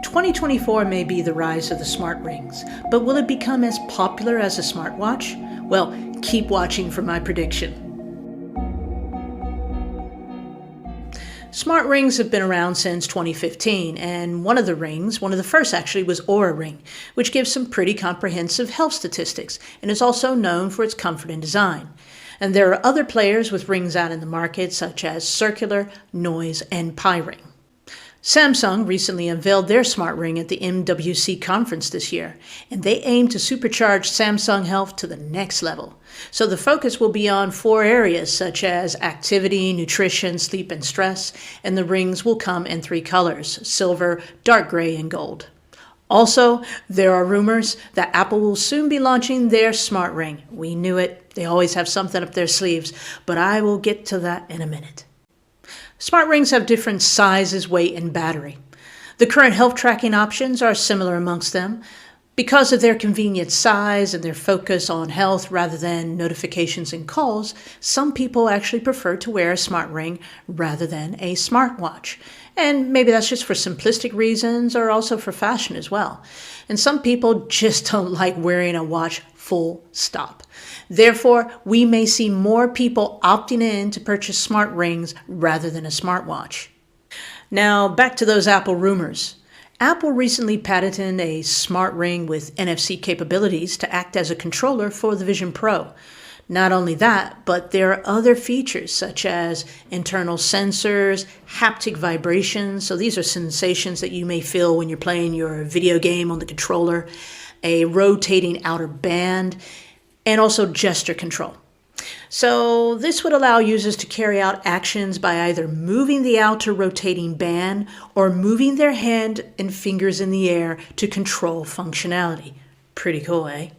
2024 may be the rise of the smart rings, but will it become as popular as a smartwatch? Well, keep watching for my prediction. Smart rings have been around since 2015, and one of the first actually, was Oura Ring, which gives some pretty comprehensive health statistics and is also known for its comfort and design. And there are other players with rings out in the market, such as Circular, Noise, and Pi Ring. Samsung recently unveiled their smart ring at the MWC conference this year, and they aim to supercharge Samsung Health to the next level. So the focus will be on 4 areas such as activity, nutrition, sleep, and stress, and the rings will come in 3 colors: silver, dark gray, and gold. Also, there are rumors that Apple will soon be launching their smart ring. We knew it. They always have something up their sleeves, but I will get to that in a minute. Smart rings have different sizes, weight, and battery. The current health tracking options are similar amongst them. Because of their convenient size and their focus on health rather than notifications and calls, some people actually prefer to wear a smart ring rather than a smartwatch. And maybe that's just for simplistic reasons or also for fashion as well. And some people just don't like wearing a watch, full stop. Therefore, we may see more people opting in to purchase smart rings rather than a smartwatch. Now, back to those Apple rumors. Apple recently patented a smart ring with NFC capabilities to act as a controller for the Vision Pro. Not only that, but there are other features such as internal sensors, haptic vibrations, so these are sensations that you may feel when you're playing your video game on the controller, a rotating outer band, and also gesture control. So this would allow users to carry out actions by either moving the outer rotating band or moving their hand and fingers in the air to control functionality. Pretty cool, eh?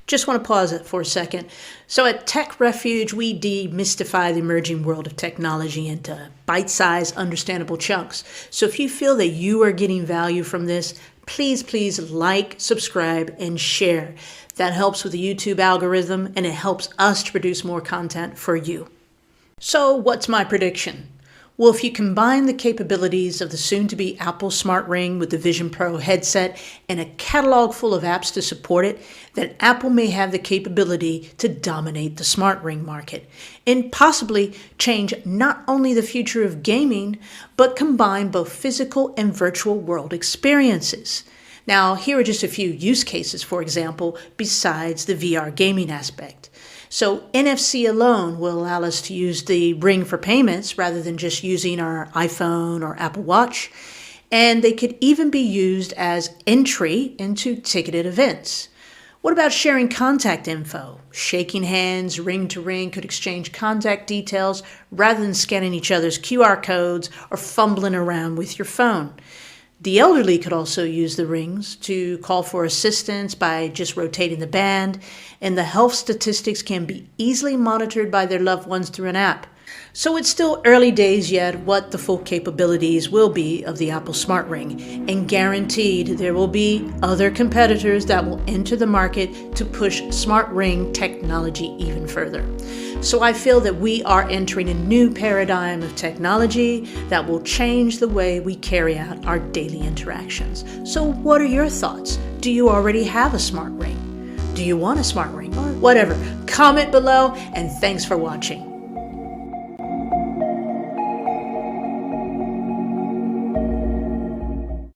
Just want to pause it for a second. So at Tech Refuge, we demystify the emerging world of technology into bite-sized, understandable chunks. So if you feel that you are getting value from this, please like, subscribe, and share. That helps with the YouTube algorithm, and it helps us to produce more content for you. So what's my prediction? Well, if you combine the capabilities of the soon-to-be Apple Smart Ring with the Vision Pro headset and a catalog full of apps to support it, then Apple may have the capability to dominate the smart ring market and possibly change not only the future of gaming, but combine both physical and virtual world experiences. Now, here are just a few use cases, for example, besides the VR gaming aspect. So NFC alone will allow us to use the ring for payments rather than just using our iPhone or Apple Watch. And they could even be used as entry into ticketed events. What about sharing contact info? Shaking hands, ring to ring, could exchange contact details rather than scanning each other's QR codes or fumbling around with your phone. The elderly could also use the rings to call for assistance by just rotating the band, and the health statistics can be easily monitored by their loved ones through an app. So it's still early days yet what the full capabilities will be of the Apple Smart Ring, and guaranteed there will be other competitors that will enter the market to push smart ring technology even further. So I feel that we are entering a new paradigm of technology that will change the way we carry out our daily interactions. So what are your thoughts? Do you already have a smart ring? Do you want a smart ring? Or whatever. Comment below, and thanks for watching.